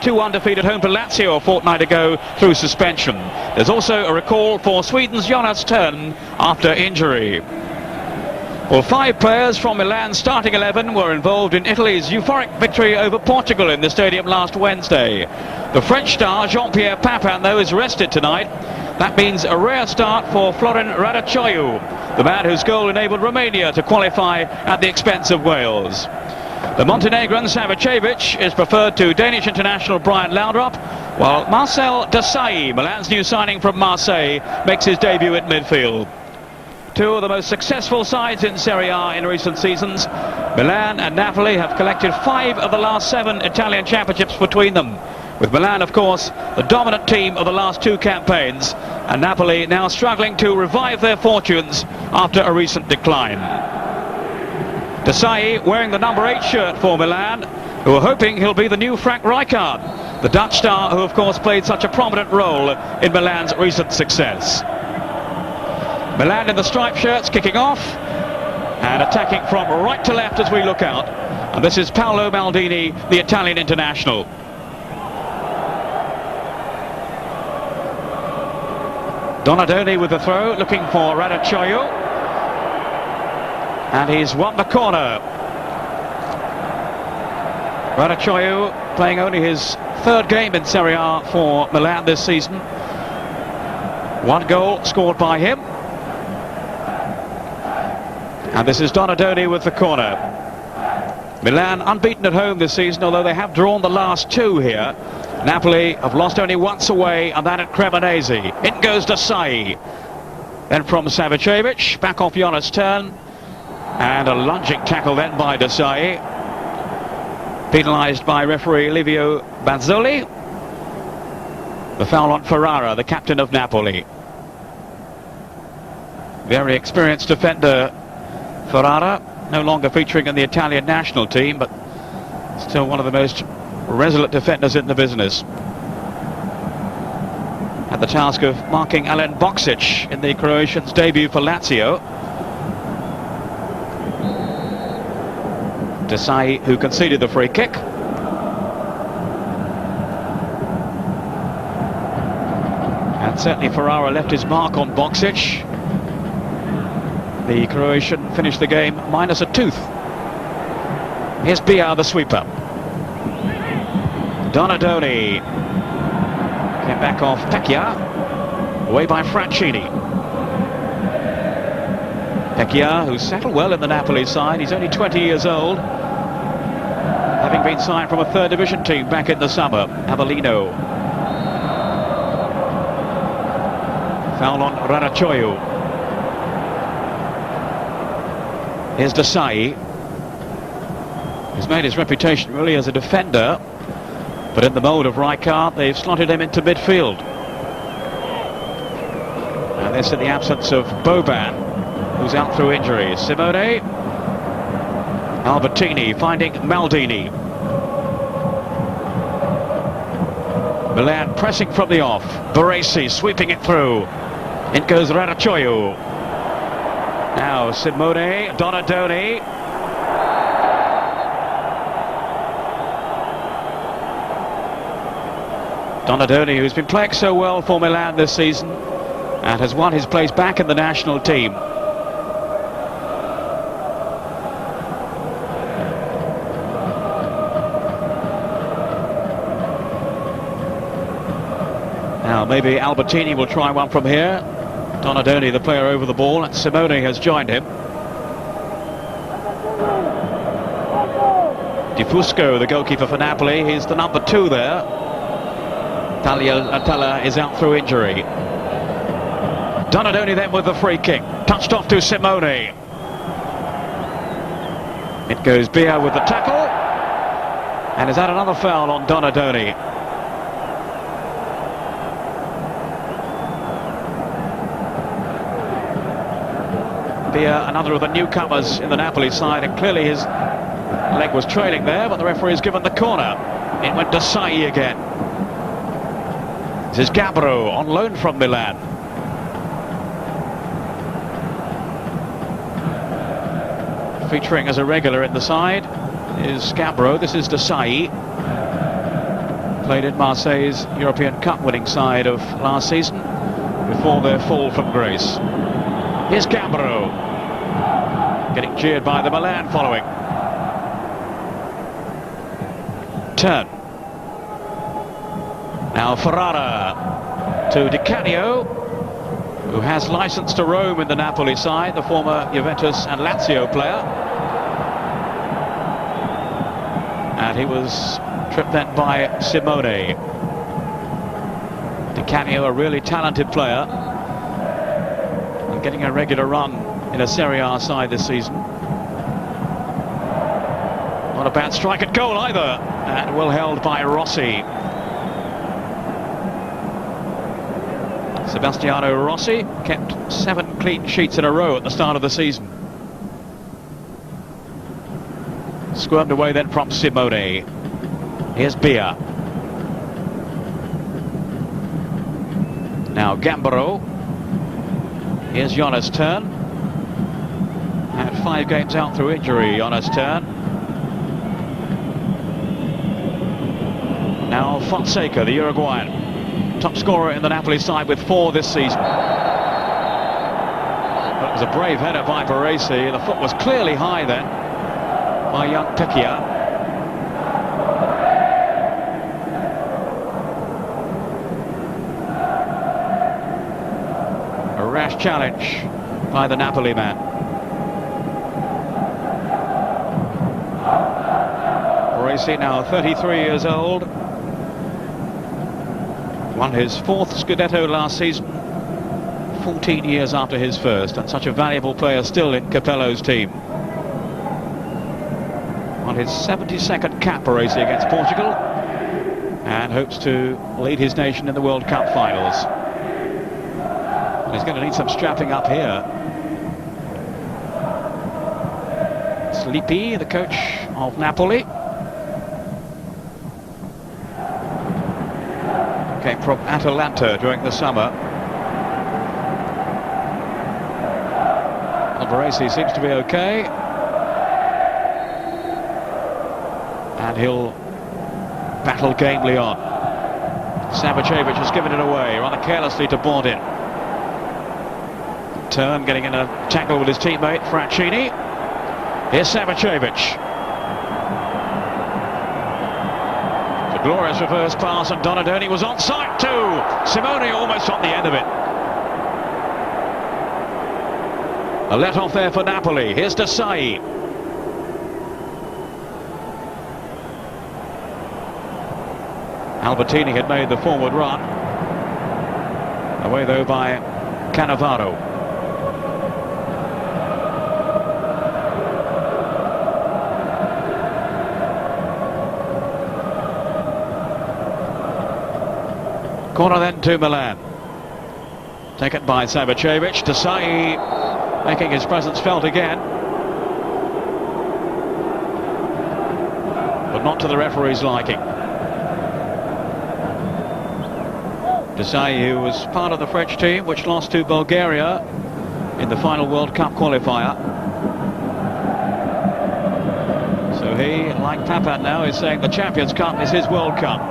2 undefeated home to Lazio a fortnight ago through suspension. There's also a recall for Sweden's Jonas Tern after injury. Well, 5 players from Milan's starting 11 were involved in Italy's euphoric victory over Portugal in the stadium last Wednesday. The French star Jean-Pierre Papin, though, is rested tonight. That means a rare start for Florin Radicioiu, the man whose goal enabled Romania to qualify at the expense of Wales. The Montenegrin Savicevic is preferred to Danish international Brian Laudrup, while Marcel Desailly, Milan's new signing from Marseille, makes his debut at midfield. 2 of the most successful sides in Serie A in recent seasons. Milan and Napoli have collected 5 of the last 7 Italian championships between them, with Milan, of course, the dominant team of the last 2 campaigns, and Napoli now struggling to revive their fortunes after a recent decline. Desailly wearing the number 8 shirt for Milan, who are hoping he'll be the new Frank Rijkaard, the Dutch star who of course played such a prominent role in Milan's recent success. Milan in the striped shirts kicking off and attacking from right to left as we look out, and this is Paolo Maldini, the Italian international. Donadoni with the throw, looking for Radicioiu. And he's won the corner. Radicioiu playing only his 3rd game in Serie A for Milan this season. 1 goal scored by him. And this is Donadoni with the corner. Milan unbeaten at home this season, although they have drawn the last 2 here. Napoli have lost only once away, and that at Cremonese. In goes Desailly. Then from Savicevic, back off Jonas Tern. And a lunging tackle then by Desailly, penalised by referee Livio Bazzoli. The foul on Ferrara, the captain of Napoli. Very experienced defender Ferrara, no longer featuring in the Italian national team, but still one of the most resolute defenders in the business. Had the task of marking Alen Boksic in the Croatian's debut for Lazio. Desailly, who conceded the free kick. And certainly Ferrara left his mark on Boksic. The Croatian finished the game minus a tooth. Here's Bia, the sweeper. Donadoni came back off Pecchia, away by Francini. Pecchia, who's settled well in the Napoli side. He's only 20 years old, having been signed from a 3rd division team back in the summer, Avellino. Foul on Radicioiu. Here's Desailly. He's made his reputation really as a defender, but in the mould of Rijkaard, they've slotted him into midfield. And this in the absence of Boban, who's out through injury. Simone. Albertini finding Maldini. Milan pressing from the off. Baresi sweeping it through. In goes Radicioiu. Now Simone, Donadoni. Donadoni, who's been playing so well for Milan this season and has won his place back in the national team. Now maybe Albertini will try one from here. Donadoni, the player over the ball, and Simone has joined him. Di Fusco, the goalkeeper for Napoli, he's the number 2 there. Tagliatella is out through injury. Donadoni then with the free kick, touched off to Simone. It goes Bia with the tackle, and is that another foul on Donadoni? Bia, another of the newcomers in the Napoli side, and clearly his leg was trailing there, but the referee has given the corner. It went to Desailly again. This is Gabbro on loan from Milan. Featuring as a regular in the side is Gabbro. This is Desailly. Played in Marseille's European Cup winning side of last season before their fall from grace. Here's Gambaro, getting cheered by the Milan following. Turn. Now Ferrara to Di Canio, who has license to roam in the Napoli side, the former Juventus and Lazio player. And he was tripped then by Simone. Di Canio, a really talented player, and getting a regular run in a Serie A side this season. Not a bad strike at goal either, and well held by Rossi. Sebastiano Rossi kept 7 clean sheets in a row at the start of the season. Squirmed away then from Simone. Here's Bia. Now Gambaro. Here's Jonas' turn. Had 5 games out through injury, Jonas' turn. Now Fonseca, the Uruguayan. Top scorer in the Napoli side with 4 this season. But it was a brave header by Baresi. The foot was clearly high then by young Pecchia. A rash challenge by the Napoli man. Baresi, now 33 years old. Won his 4th Scudetto last season, 14 years after his first, and such a valuable player still in Capello's team. On his 72nd cap, Baresi, against Portugal, and hopes to lead his nation in the World Cup finals. And he's going to need some strapping up here. Lippi, the coach of Napoli. Came from Atalanta during the summer. Baresi seems to be okay, and he'll battle gamely on. Savicevic has given it away rather carelessly to Bordin. Turn, getting in a tackle with his teammate Francini. Here's Savicevic. Glorious reverse pass, and Donadoni was onside too. Simone almost on the end of it. A let off there for Napoli. Here's Desai. Albertini had made the forward run. Away though by Cannavaro. Corner then to Milan. Taken by Savicevic. Desai making his presence felt again. But not to the referee's liking. Desai, who was part of the French team which lost to Bulgaria in the final World Cup qualifier. So he, like Papat now, is saying the Champions Cup is his World Cup.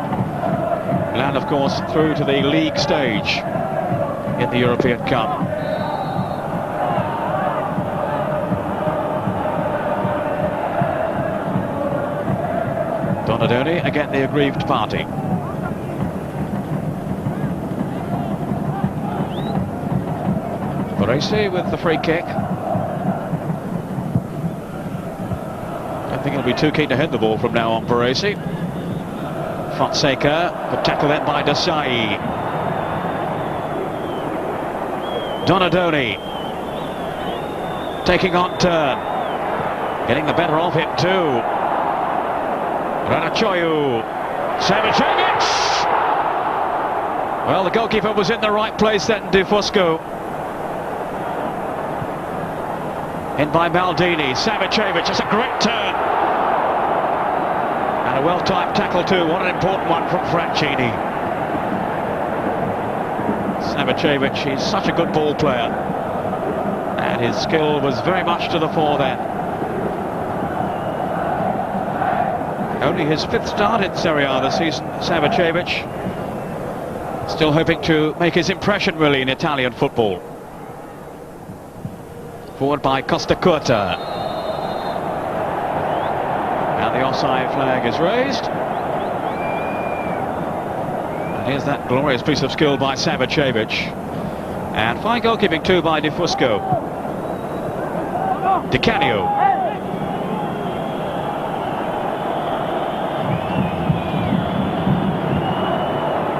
Milan, of course, through to the league stage in the European Cup. Donadoni, again the aggrieved party. Baresi with the free kick. I think he'll be too keen to head the ball from now on, Baresi. Fonseca, but tackle then by Desai. Donadoni taking on turn, getting the better of him too. Ranachoyu, Savicevic. Well, the goalkeeper was in the right place then, Di Fusco. In by Maldini. Savicevic, it's a great turn. And a well-timed tackle too. What an important one from Francini. Savicevic, he's such a good ball player. And his skill was very much to the fore then. Only his 5th start in Serie A this season, Savicevic. Still hoping to make his impression really in Italian football. Forward by Costa Curta. Now the offside flag is raised. And here's that glorious piece of skill by Savicevic. And fine goalkeeping too by Di Fusco. Di Canio.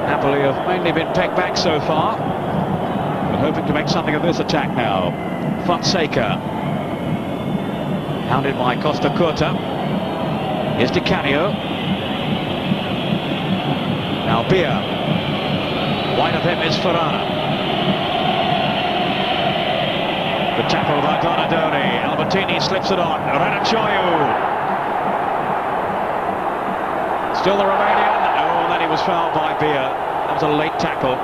Napoli have mainly been pegged back so far, but hoping to make something of this attack now. Fonseca. Hounded by Costa Curta. Here's Di Canio. Now Bia. Wide of him is Ferrara. The tackle by Donadoni. Albertini slips it on. Radicchioiu. Still the Romanian. Oh, then he was fouled by Bia. That was a late tackle.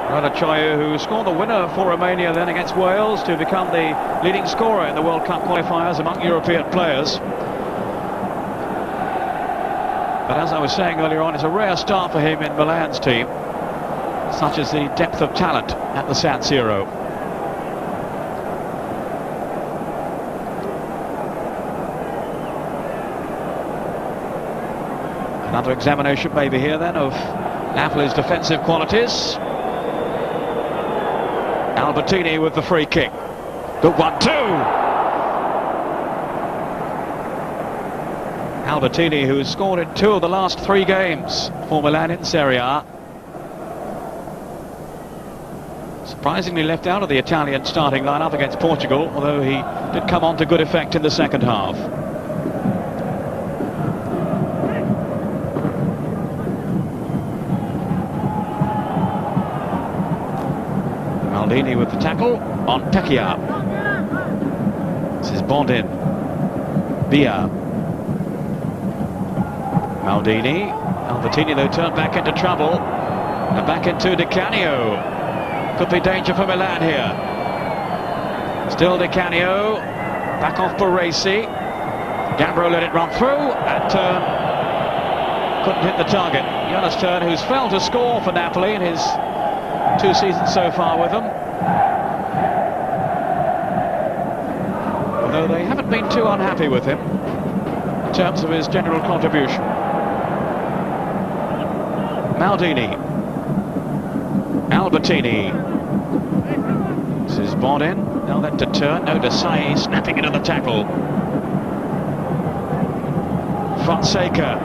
Radicchioiu, who scored the winner for Romania then against Wales to become the leading scorer in the World Cup qualifiers among European players. But as I was saying earlier on, it's a rare start for him in Milan's team. Such as the depth of talent at the San Siro. Another examination maybe here then of Napoli's defensive qualities. Albertini with the free kick. Good 1-2. Albertini, who's scored in 2 of the last 3 games for Milan in Serie A. Surprisingly left out of the Italian starting lineup against Portugal, although he did come on to good effect in the second half. Maldini with the tackle on Pecchia. This is Bondin. Bia. Maldini. Albertini though turned back into trouble. And back into Di Canio. Could be danger for Milan here. Still Di Canio. Back off Baresi. Gambro let it run through and couldn't hit the target. Jonas Tern, who's failed to score for Napoli in his 2 seasons so far with them. Although they haven't been too unhappy with him in terms of his general contribution. Maldini. Albertini. This is Bondin. Now then to Tern. No, Desai snapping into the tackle. Fonseca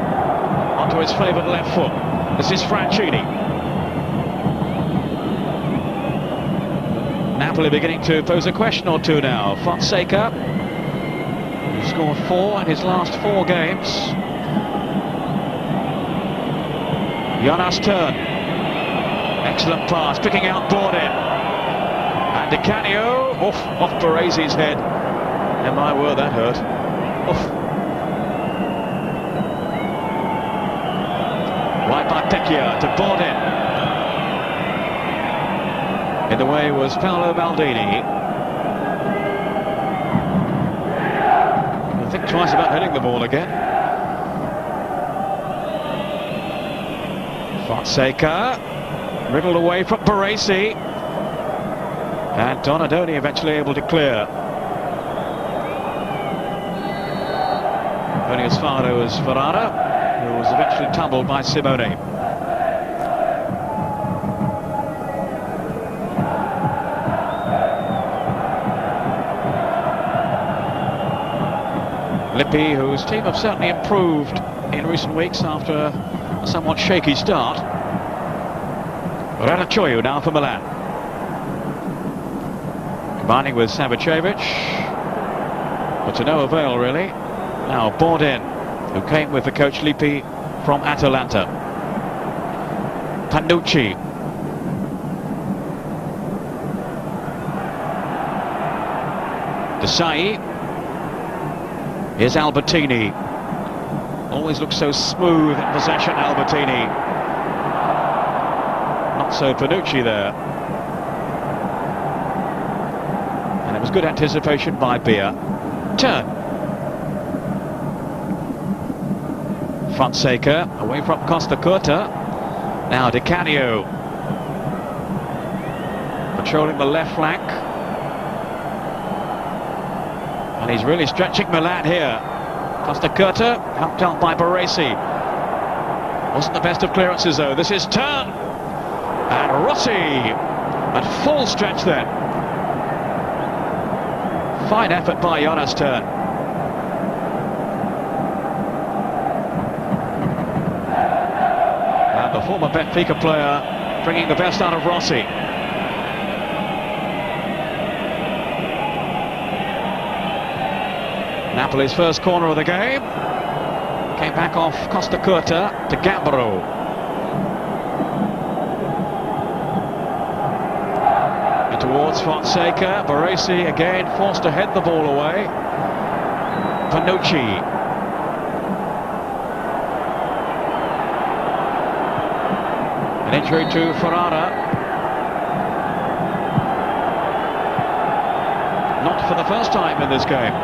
onto his favourite left foot. This is Franchini. Napoli beginning to pose a question or two now. Fonseca, who scored 4 in his last 4 games. Jonas Tern. Excellent pass, picking out Bordin. And Di Canio, off Baresi's head. And my word, that hurt. Wide by Pecchia to Bordin. In the way was Paolo Maldini. I think twice about hitting the ball again. Fonseca. Riddled away from Baresi. And Donadoni eventually able to clear. Only as far as Ferrara, who was eventually tumbled by Simone. Lippi, whose team have certainly improved in recent weeks after a somewhat shaky start. Radicchioiu now for Milan. Combining with Savicevic, but to no avail really. Now Bordin, who came with the coach Lippi from Atalanta. Panucci. Desai. Here's Albertini. Always looks so smooth in possession, Albertini. Not so Panucci there. And it was good anticipation by Bia. Tern. Fonseca, away from Costa Curta. Now Di Canio, patrolling the left flank. And he's really stretching Milan here. Costa Curta, helped out by Baresi. Wasn't the best of clearances though. This is turn. And Rossi at full stretch then. Fine effort by Jonas Turn. And the former Benfica player bringing the best out of Rossi. Napoli's first corner of the game. Came back off Costa Curta to Gambaro. And towards Fonseca. Baresi again forced to head the ball away. Panucci. An injury to Ferrara. Not for the first time in this game.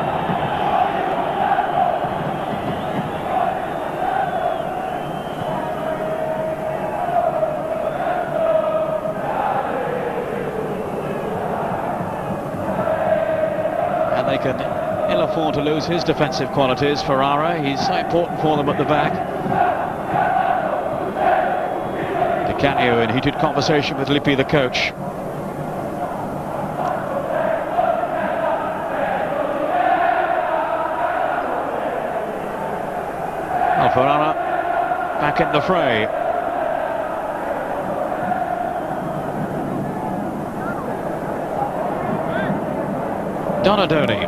They can ill afford to lose his defensive qualities. Ferrara, he's so important for them at the back. Di Canio in heated conversation with Lippi, the coach. Well, Ferrara back in the fray. Donadoni.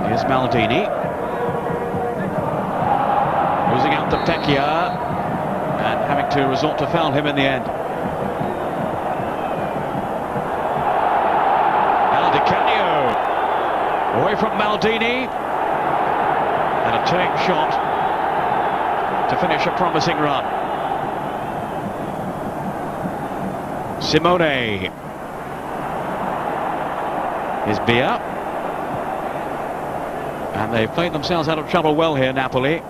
Here's Maldini. Losing out to Pecchia and having to resort to foul him in the end. Now Di Canio. Away from Maldini. And a take shot to finish a promising run. Simone. Is Bia. And they've played themselves out of trouble well here, Napoli,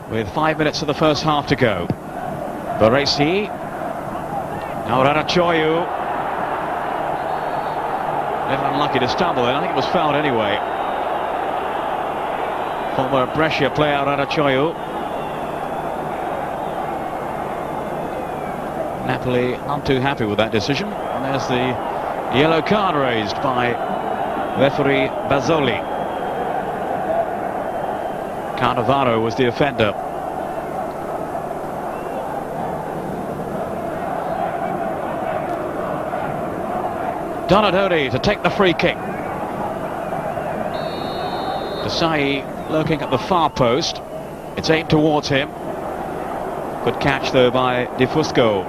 with 5 minutes of the first half to go. Baresi. Now Rarachoyu. A little unlucky to stumble then. I think it was fouled anyway. Former Brescia player Rarachoyu. Napoli not too happy with that decision. And there's the yellow card raised by referee Bazzoli. Cannavaro was the offender. Donadoni to take the free kick. Desai lurking at the far post. It's aimed towards him. Good catch though by Di Fusco.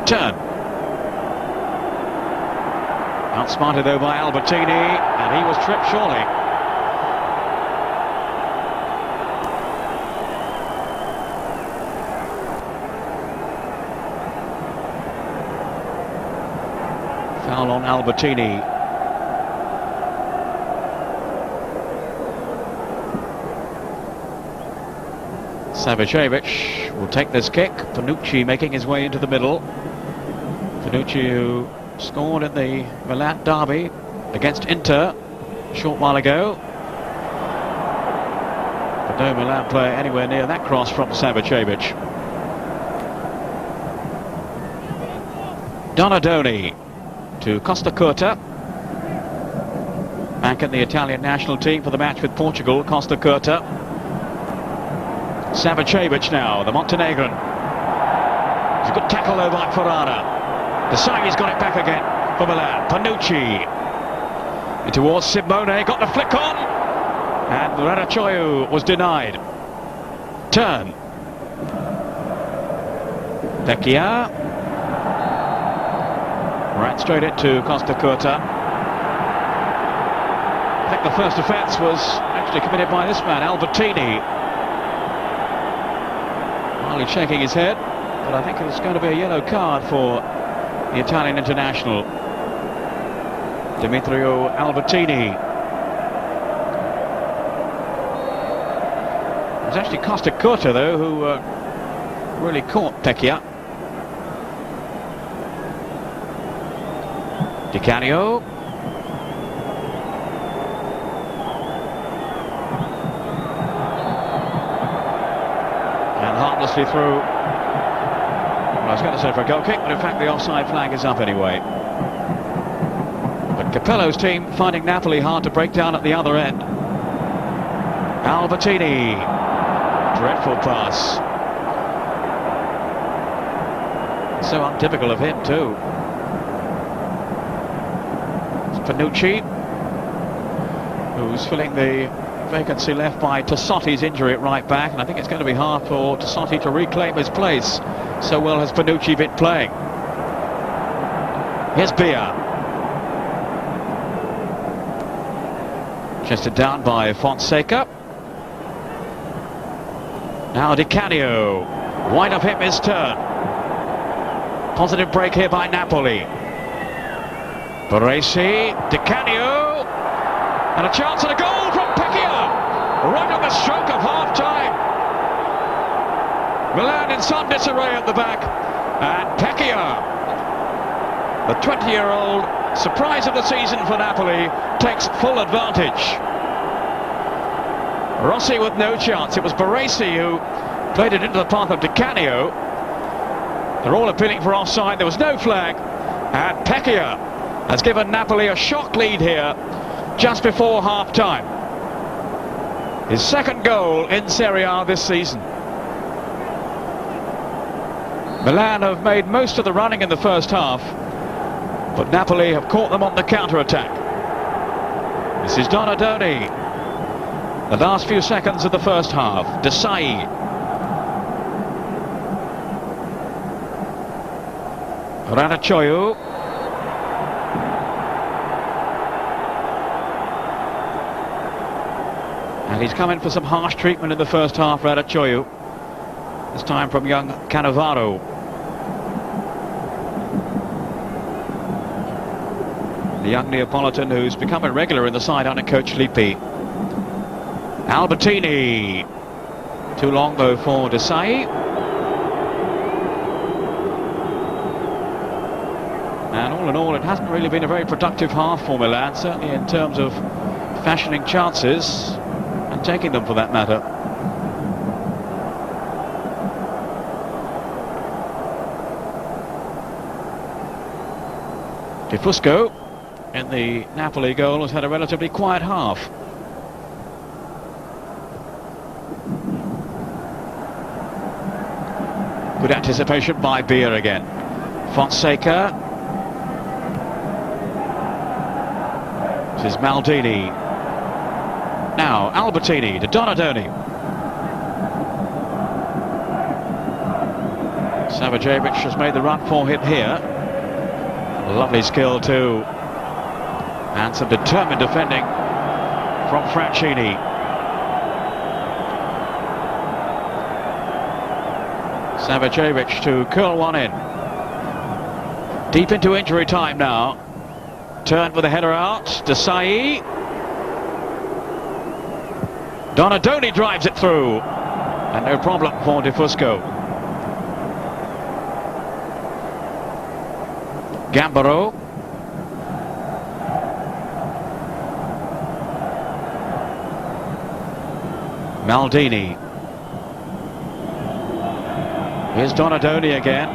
Turn. Outsmarted though by Albertini, and he was tripped surely. Foul on Albertini. Savicevic will take this kick. Panucci making his way into the middle. Panucci, who scored in the Milan derby against Inter a short while ago. But no Milan player anywhere near that cross from Savicevic. Donadoni to Costa Curta. Back in the Italian national team for the match with Portugal, Costa Curta. Savicevic now, the Montenegrin. It's a good tackle though by Ferrara. Desailly's got it back again for Milan. Panucci. And towards Simone, got the flick on. And Rarachoyu was denied. Turn. Pecchia. Right straight into Costa Curta. I think the first offence was actually committed by this man, Albertini. Mildly shaking his head, but I think it's going to be a yellow card for the Italian international, Demetrio Albertini. was actually Costa Curta, though, who really caught Pecchia. Di Canio. And harmlessly through. Well, I was going to say for a goal kick, but in fact the offside flag is up anyway. But Capello's team finding Napoli hard to break down at the other end. Albertini. Dreadful pass. So untypical of him too. It's Panucci, who's filling the vacancy left by Tassotti's injury at right back, and I think it's going to be hard for Tassotti to reclaim his place. So well has Panucci been playing. Here's Bia. Chested down by Fonseca. Now Di Canio. Wide of him is turn. Positive break here by Napoli. Baresi, Di Canio, and a chance at a goal from Pecchia, right on the stroke of half-time. Milan in some disarray at the back, and Pecchia, the 20-year-old surprise of the season for Napoli, takes full advantage. Rossi with no chance. It was Baresi who played it into the path of Di Canio. They're all appealing for offside. There was no flag, and Pecchia has given Napoli a shock lead here just before half-time. His second goal in Serie A this season. Milan have made most of the running in the first half, but Napoli have caught them on the counter-attack. This is Donadoni. The last few seconds of the first half. Desai. Ranacioiu. And he's come in for some harsh treatment in the first half, Ranacioiu. This time from young Cannavaro. The young Neapolitan who's become a regular in the side under coach Lippi. Albertini. Too long though for Desai. And all in all, it hasn't really been a very productive half for Milan, certainly in terms of fashioning chances and taking them for that matter. De Fusco in the Napoli goal has had a relatively quiet half. Good anticipation by Beer again. Fonseca. This is Maldini. Now Albertini to Donadoni. Savajevic has made the run for him here. Lovely skill too. And some determined defending from Franchini. Savajevic to curl one in. Deep into injury time now. Turned with a header out. Desai. Donadoni drives it through. And no problem for De Fusco. Gambaro. Maldini. Here's Donadoni again.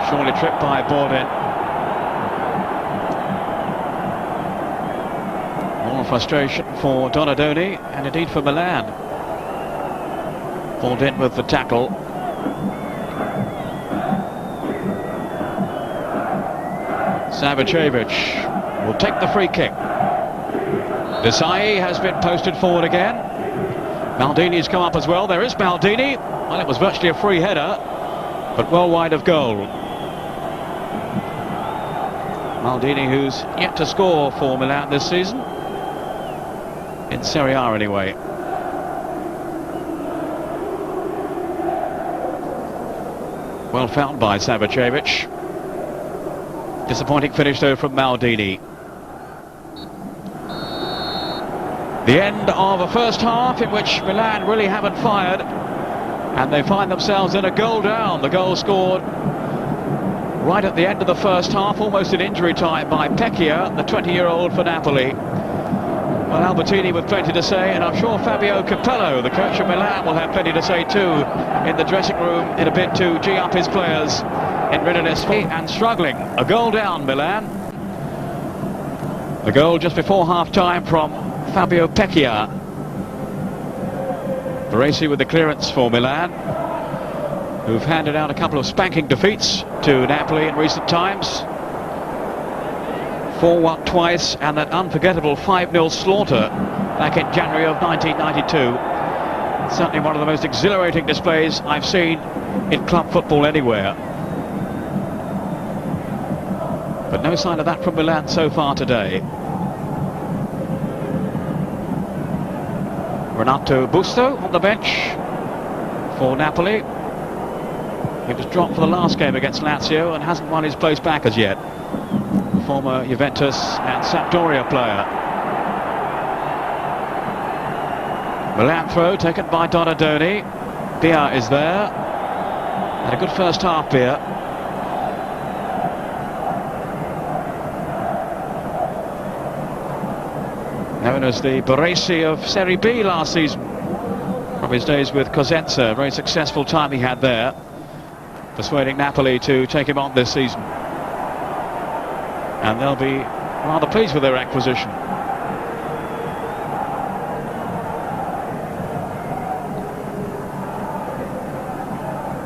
Surely tripped by Bordin. More frustration for Donadoni and indeed for Milan. Bordin with the tackle. Savajevic will take the free kick. Desai has been posted forward again. Maldini's come up as well. There is Maldini. Well, it was virtually a free header, but well wide of goal. Maldini, who's yet to score for Milan this season. In Serie A anyway. Well found by Savajevic. Disappointing finish though from Maldini. The end of a first half in which Milan really haven't fired, and they find themselves in a goal down. The goal scored right at the end of the first half, almost in injury time, by Pecchia, the 20-year-old for Napoli. Well, Albertini with plenty to say, and I'm sure Fabio Capello, the coach of Milan, will have plenty to say too in the dressing room in a bid to gee up his players in readiness and struggling. A goal down, Milan. The goal just before half-time from Fabio Pecchia. Baresi with the clearance for Milan, who've handed out a couple of spanking defeats to Napoli in recent times. 4-1 twice, and that unforgettable 5-0 slaughter back in January of 1992. Certainly one of the most exhilarating displays I've seen in club football anywhere. But no sign of that from Milan so far today. Renato Busto on the bench for Napoli. He was dropped for the last game against Lazio and hasn't won his place back as yet. Former Juventus and Sampdoria player. Milan throw taken by Donadoni. Bia is there. Had a good first half, Bia. Known as the Baresi of Serie B last season, from his days with Cosenza. Very successful time he had there, persuading Napoli to take him on this season. And they'll be rather pleased with their acquisition.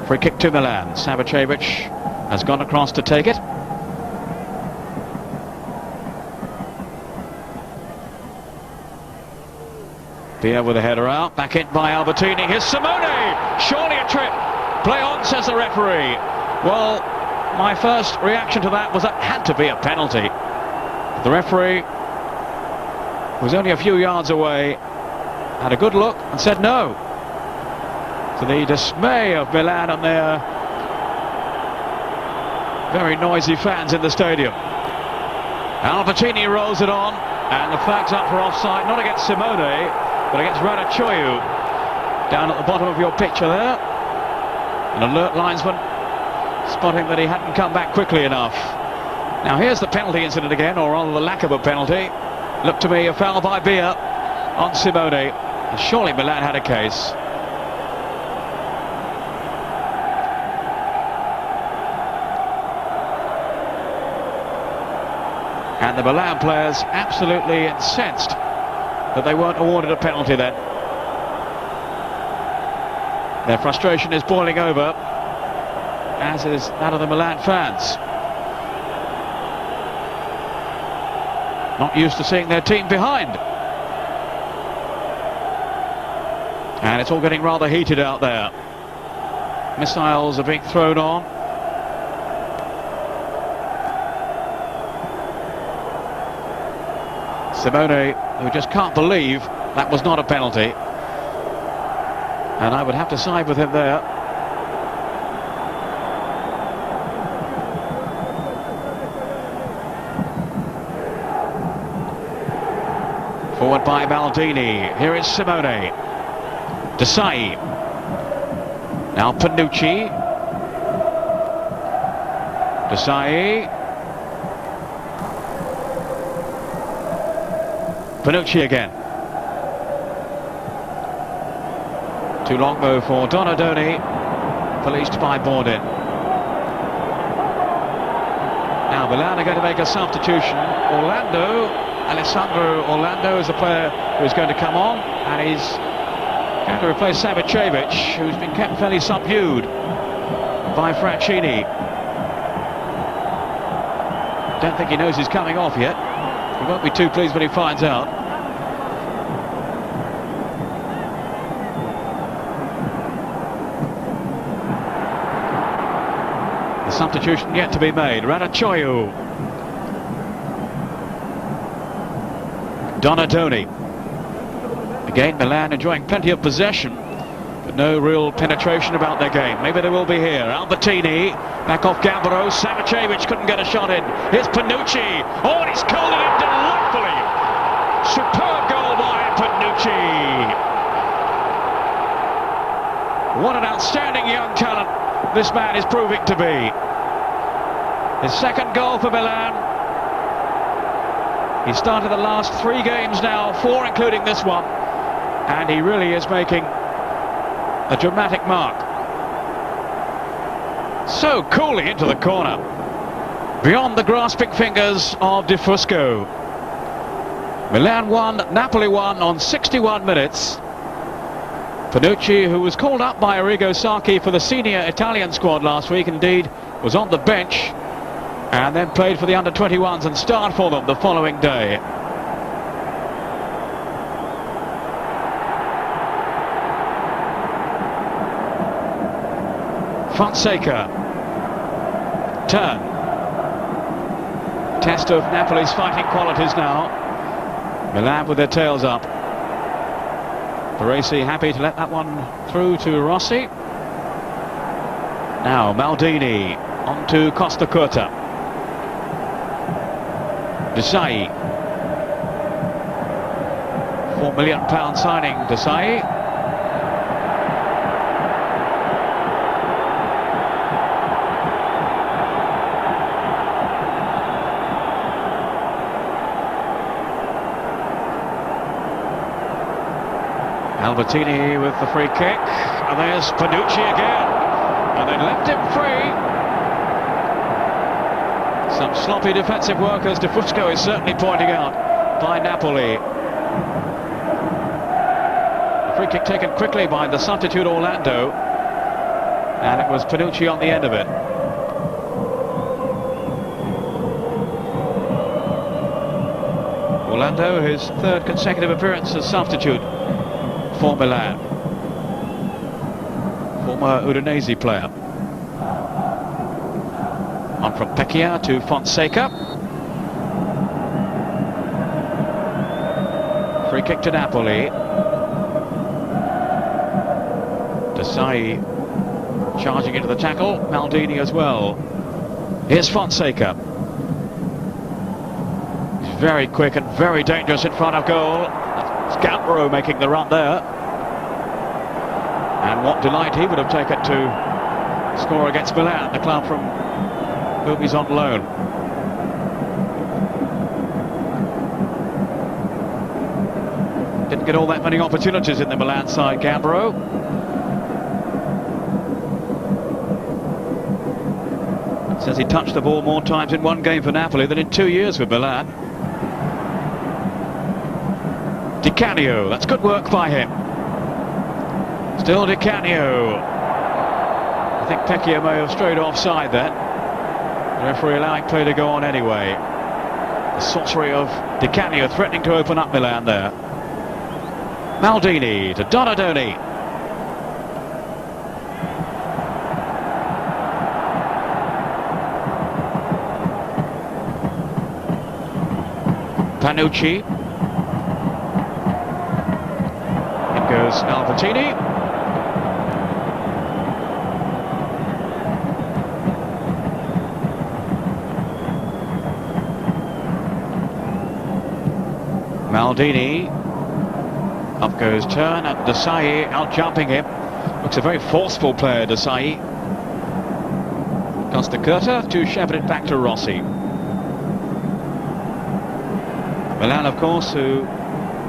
Free kick to Milan. Savicevic has gone across to take it. Bia with a header out, back in by Albertini. Here's Simone! Surely a trip. Play on, says the referee. Well, my first reaction to that was that had to be a penalty. The referee was only a few yards away, had a good look and said no. To the dismay of Milan and their very noisy fans in the stadium. Albertini rolls it on, and the flag's up for offside, not against Simone, but against Radacioiu. Down at the bottom of your picture there. An alert linesman spotting that he hadn't come back quickly enough. Now here's the penalty incident again, or rather the lack of a penalty. Looked to me a foul by Bia on Simone. And surely Milan had a case. And the Milan players absolutely incensed that they weren't awarded a penalty then. Their frustration is boiling over, as is that of the Milan fans. Not used to seeing their team behind. And it's all getting rather heated out there. Missiles are being thrown on. Simone, who just can't believe that was not a penalty. And I would have to side with him there. Forward by Maldini. Here is Simone. Desai. Now Panucci. Desai. Panucci again. Too long though for Donadoni. Policed by Bordin. Now Milan are going to make a substitution. Alessandro Orlando is the player who is going to come on, and he's going to replace Savicevic, who's been kept fairly subdued by Francini. Don't think he knows he's coming off yet. He won't be too pleased when he finds out. The substitution yet to be made. Radacioiu. Donadoni. Again, Milan enjoying plenty of possession, but no real penetration about their game. Maybe they will be here. Albertini, back off Gambaro. Savicevic couldn't get a shot in. Here's Panucci. Oh, and he's curled it in delightfully. Superb goal by Panucci. What an outstanding young talent this man is proving to be. His second goal for Milan. He started the last 3 games now, 4 including this one, and he really is making a dramatic mark. So coolly into the corner, beyond the grasping fingers of Di Fusco. Milan 1, Napoli 1 on 61 minutes. Panucci, who was called up by Arrigo Sacchi for the senior Italian squad last week, indeed was on the bench and then played for the under-21s and starred for them the following day. Fonseca. Turn. Test of Napoli's fighting qualities now. Milan with their tails up. Baresi happy to let that one through to Rossi. Now Maldini on to Costa Curta. Desai. £4 million signing, Desai. Albertini with the free kick, and there's Panucci again, and they left him free. Some sloppy defensive work, as Di Fusco is certainly pointing out, by Napoli. The free kick taken quickly by the substitute Orlando, and it was Panucci on the end of it. Orlando, his 3rd consecutive appearance as substitute for Milan. Former Udinese player. On from Pecchia to Fonseca. Free kick to Napoli. Desai charging into the tackle. Maldini as well. Here's Fonseca. He's very quick and very dangerous in front of goal. Gambaro making the run there, and what delight he would have taken to score against Milan, the club from whom he's on loan. Didn't get all that many opportunities in the Milan side, Gambaro. Says he touched the ball more times in one game for Napoli than in 2 years with Milan. Di Canio, that's good work by him. Still Di Canio. I think Pecchia may have strayed offside there. The referee allowing play to go on anyway. The sorcery of Di Canio threatening to open up Milan there. Maldini to Donadoni. Panucci. Goes Albertini. Maldini. Up goes Turn, and Desai out jumping him. Looks a very forceful player, Desai. Costa Curta to shepherd it back to Rossi. Milan, of course, who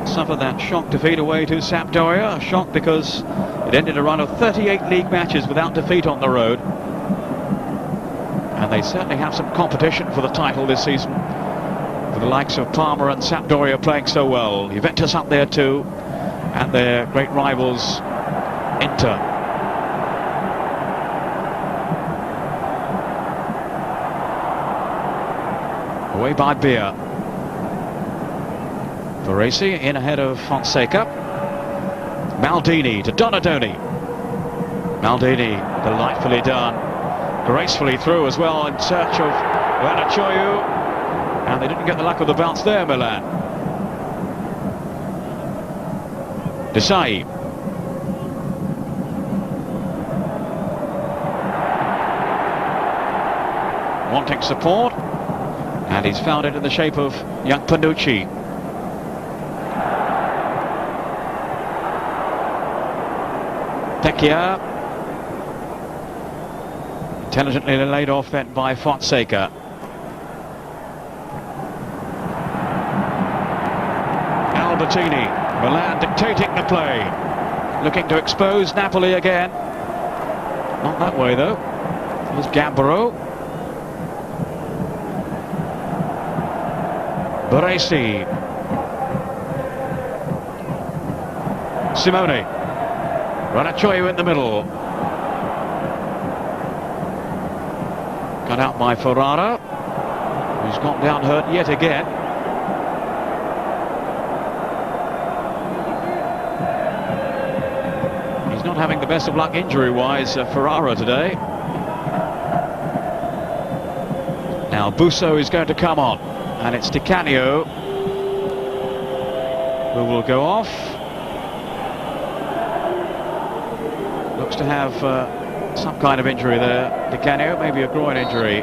suffered that shock defeat away to Sampdoria. A shock because it ended a run of 38 league matches without defeat on the road, and they certainly have some competition for the title this season, with the likes of Parma and Sampdoria playing so well. Juventus up there too, and their great rivals Inter. Away by Beer. Baresi in ahead of Fonseca. Maldini to Donadoni. Maldini, delightfully done. Gracefully through as well in search of Vanachoyu. And they didn't get the luck of the bounce there, Milan. Desai. Wanting support. And he's found it in the shape of young Panucci. Tecchia. Intelligently laid off then by Fonseca. Albertini. Milan dictating the play. Looking to expose Napoli again. Not that way though. Here's Gambaro. Baresi. Simone. Ranaccio in the middle. Cut out by Ferrara, who's gone down hurt yet again. He's not having the best of luck injury-wise, Ferrara, today. Now Busso is going to come on, and it's Di Canio who will go off. Looks to have some kind of injury there, Di Canio, maybe a groin injury.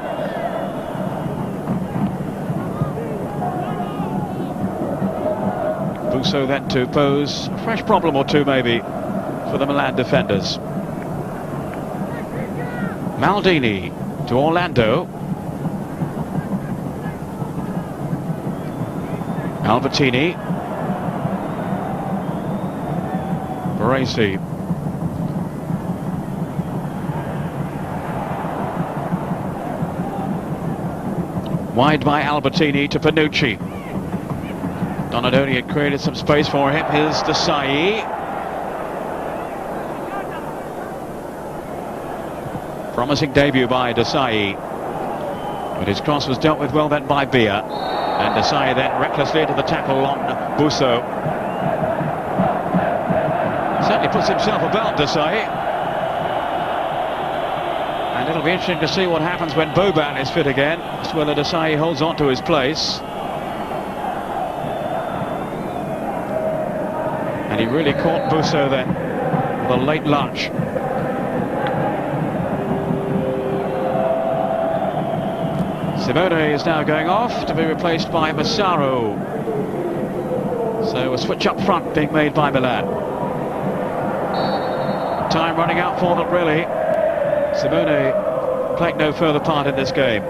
Busso then to pose a fresh problem or two maybe for the Milan defenders. Maldini to Orlando. Albertini. Baresi. Wide by Albertini to Panucci. Donadoni had created some space for him. Here's Desai. Promising debut by Desai. But his cross was dealt with well then by Bia. And Desai then recklessly into the tackle on Busso. Certainly puts himself about, Desai. And it'll be interesting to see what happens when Boban is fit again, as whether Desai holds on to his place. And he really caught Busso then with a late lunge. Simone is now going off to be replaced by Massaro. So a switch up front being made by Milan. Time running out for them, really. Simone playing no further part in this game.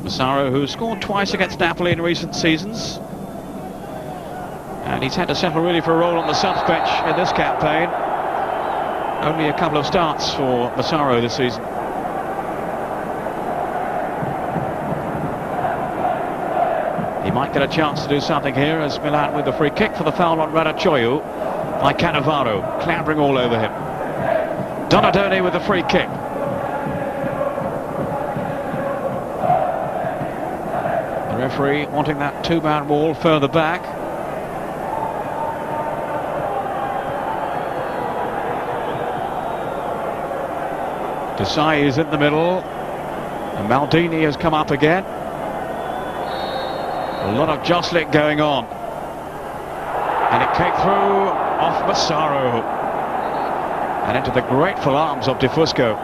Massaro, who scored twice against Napoli in recent seasons, and he's had to settle really for a role on the subs bench in this campaign. Only a couple of starts for Massaro this season. He might get a chance to do something here as Milan with the free kick for the foul on Ranaccio by Cannavaro, clambering all over him. Donadoni with the free kick. The referee wanting that two-man wall further back. Desai is in the middle, and Maldini has come up again. A lot of jostling going on, and it came through off Massaro and into the grateful arms of De Fusco.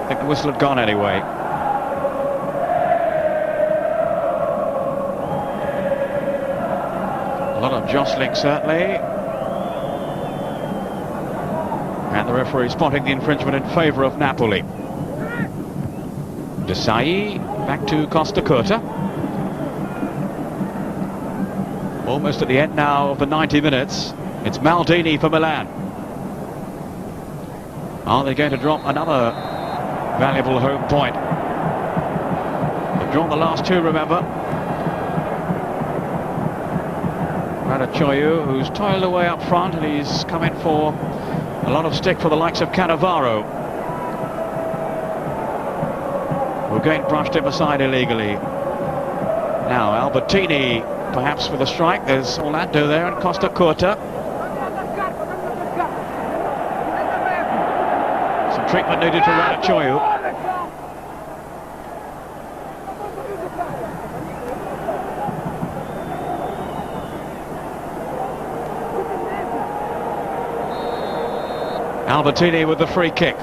I think the whistle had gone anyway. A lot of jostling certainly. And the referee spotting the infringement in favour of Napoli. Desai back to Costa Curta. Almost at the end now of the 90 minutes. It's Maldini for Milan. Are they going to drop another valuable home point? They've drawn the last two, remember. Ranaccio, who's toiled away up front, and he's come in for a lot of stick for the likes of Cannavaro, who again brushed him aside illegally. Now Albertini perhaps with a strike. There's Orlando there and Costa Curta. Some treatment needed for Ranaccio. Albertini with the free kick.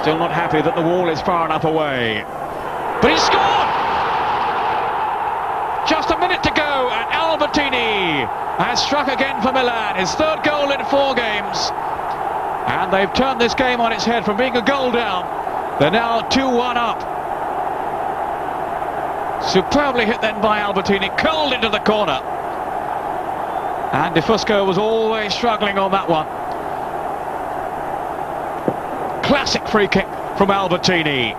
Still not happy that the wall is far enough away. But he scored! has struck again for Milan, his third goal in 4 games. And they've turned this game on its head from being a goal down. They're now 2-1 up. Superbly hit then by Albertini, curled into the corner. And De Fusco was always struggling on that one. Classic free kick from Albertini.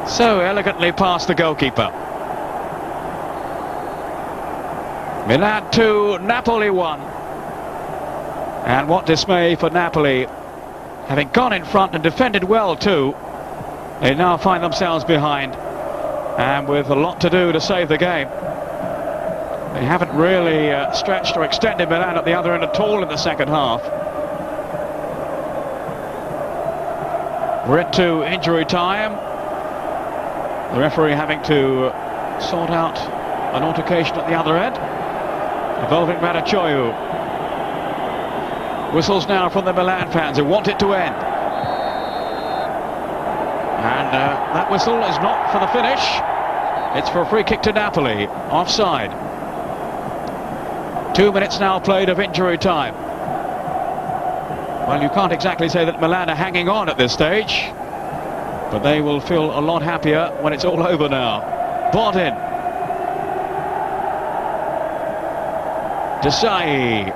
So elegantly past the goalkeeper. Milan 2, Napoli 1. And what dismay for Napoli. Having gone in front and defended well too, they now find themselves behind. And with a lot to do to save the game. They haven't really stretched or extended Milan at the other end at all in the second half. We're into injury time. The referee having to sort out an altercation at the other end involving Radicchioiu. Whistles now from the Milan fans who want it to end. And that whistle is not for the finish. It's for a free kick to Napoli, offside. 2 minutes now played of injury time. Well, you can't exactly say that Milan are hanging on at this stage, but they will feel a lot happier when it's all over now. Bought in. Desai.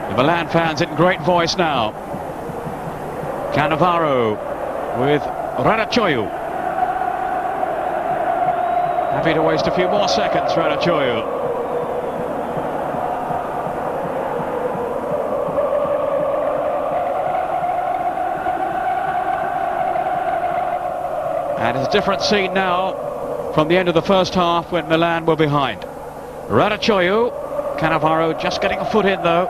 The Milan fans in great voice now. Cannavaro with Radicchioiu. Happy to waste a few more seconds, Radicchioiu. And it's a different scene now from the end of the first half when Milan were behind. Radicchioiu, Cannavaro just getting a foot in though.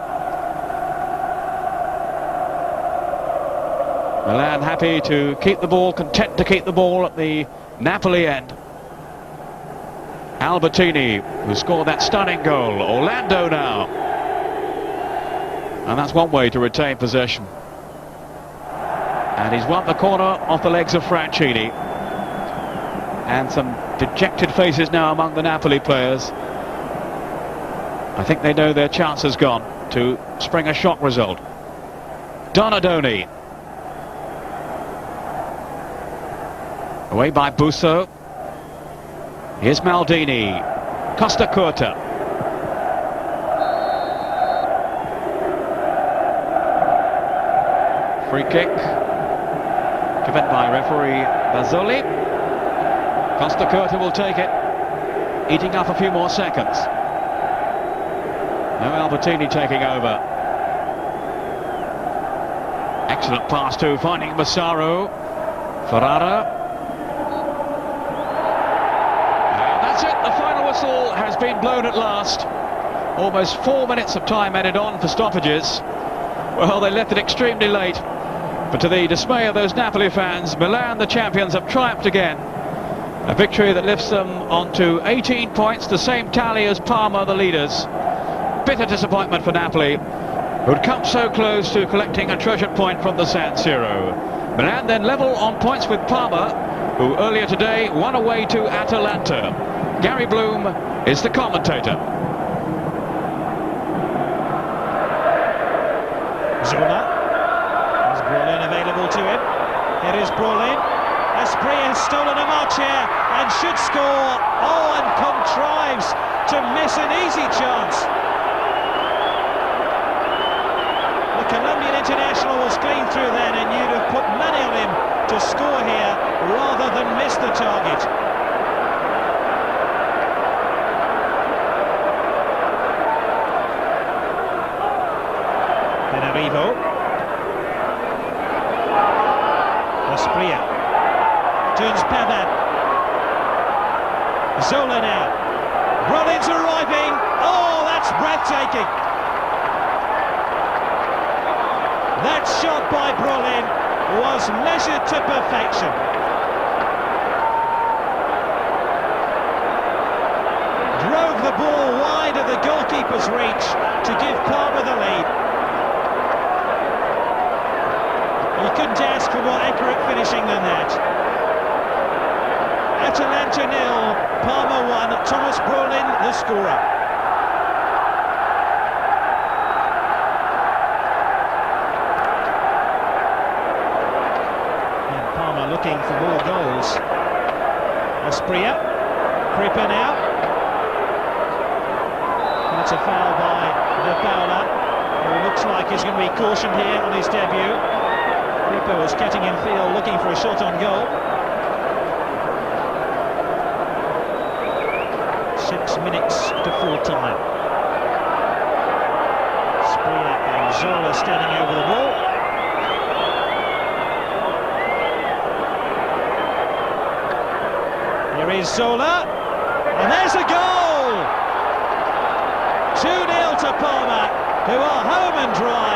Milan happy to keep the ball, content to keep the ball at the Napoli end. Albertini, who scored that stunning goal. Orlando now. And that's one way to retain possession. And he's won the corner off the legs of Franchini. And some dejected faces now among the Napoli players. I think they know their chance has gone to spring a shock result. Donadoni. Away by Busso. Here's Maldini. Costa Curta. Free kick. Given by referee Bazzoli. Costa Curta will take it. Eating up a few more seconds. No Albertini taking over. Excellent pass too, finding Massaro. Ferrara. That's it, the final whistle has been blown at last. Almost 4 minutes of time added on for stoppages. Well, they left it extremely late. But to the dismay of those Napoli fans, Milan, the champions, have triumphed again. A victory that lifts them onto 18 points, the same tally as Parma, the leaders. Bitter disappointment for Napoli, who'd come so close to collecting a treasured point from the San Siro. Milan then level on points with Parma, who earlier today won away to Atalanta. Gary Bloom is the commentator. Zola. Is Brolin available to him? Here is Brolin. Esprit has stolen a march here and should score. Oh, and contrives to miss an easy chance. The Colombian international was clean through then, and you'd have put money on him to score here rather than miss the target. Benarivo. Esprit turns Pavan. Zola now. Brolin's arriving. Oh, that's breathtaking. That shot by Brolin was measured to perfection. Drove the ball wide of the goalkeeper's reach to give Parma the lead. You couldn't ask for more accurate finishing than that. Atalanta 0, Parma 1, Thomas Brolin the scorer. Espria, creeping out. That's a foul by De Paula, who looks like he's going to be cautioned here on his debut. Creeper was getting in field looking for a shot on goal. 6 minutes to full time. Espria and Zola standing over the ball. Here is Zola, and there's a goal! 2-0 to Parma, who are home and dry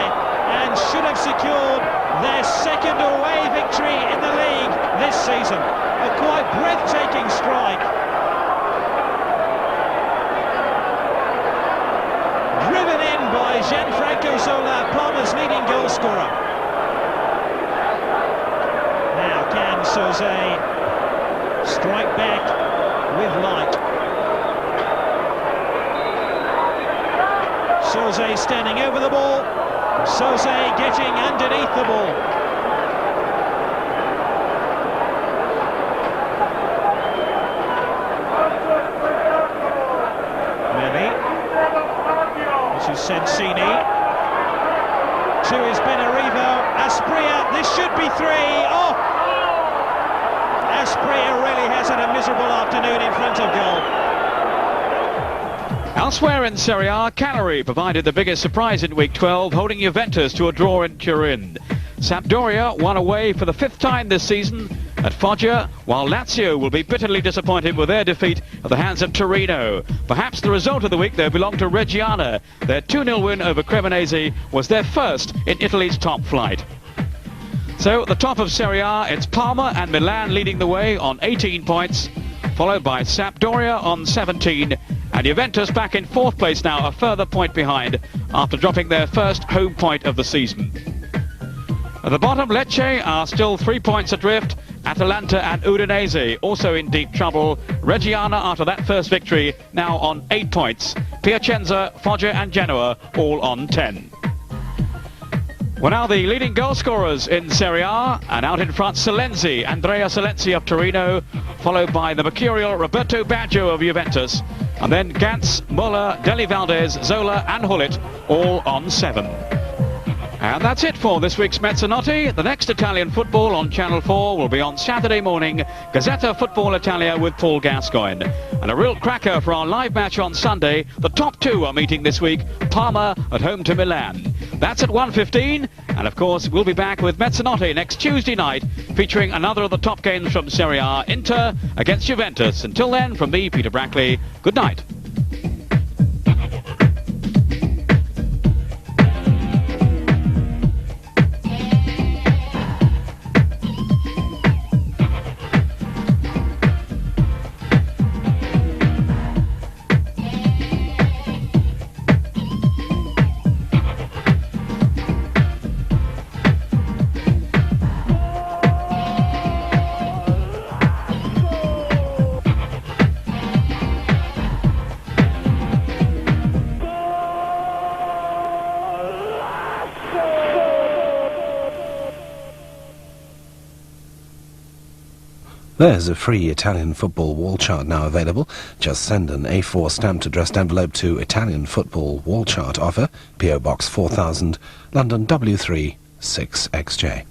and should have secured their second away victory in the league this season. A quite breathtaking strike. Driven in by Gianfranco Zola, Parma's leading goal scorer. Now can Sose strike back with light. Sose standing over the ball. Sose getting underneath the ball. Meli. This is Sensini. To is Benarivo. Espria, this should be 3. Oh! Espria really has had a miserable afternoon in front of goal. Elsewhere in Serie A, Cagliari provided the biggest surprise in Week 12, holding Juventus to a draw in Turin. Sampdoria won away for the 5th time this season at Foggia, while Lazio will be bitterly disappointed with their defeat at the hands of Torino. Perhaps the result of the week, though, belonged to Reggiana. Their 2-0 win over Cremonese was their first in Italy's top flight. So at the top of Serie A, it's Parma and Milan leading the way on 18 points, followed by Sampdoria on 17, and Juventus back in 4th place now, a further point behind after dropping their first home point of the season. At the bottom, Lecce are still 3 points adrift. Atalanta and Udinese also in deep trouble. Reggiana, after that first victory, now on 8 points. Piacenza, Foggia and Genoa all on 10. Well, now the leading goal scorers in Serie A, and out in front Silenzi, Andrea Silenzi of Torino, followed by the mercurial Roberto Baggio of Juventus, and then Gantz, Muller, Deli Valdez, Zola and Hullet all on 7. And that's it for this week's Mezzanotte. The next Italian football on Channel 4 will be on Saturday morning, Gazzetta Football Italia with Paul Gascoigne. And a real cracker for our live match on Sunday. The top 2 are meeting this week, Parma at home to Milan. That's at 1:15, and of course we'll be back with Mezzanotte next Tuesday night, featuring another of the top games from Serie A, Inter against Juventus. Until then, from me, Peter Brackley, good night. There's a free Italian football wall chart now available. Just send an A4 stamped addressed envelope to Italian Football Wall Chart Offer, P.O. Box 4000, London W3 6XJ.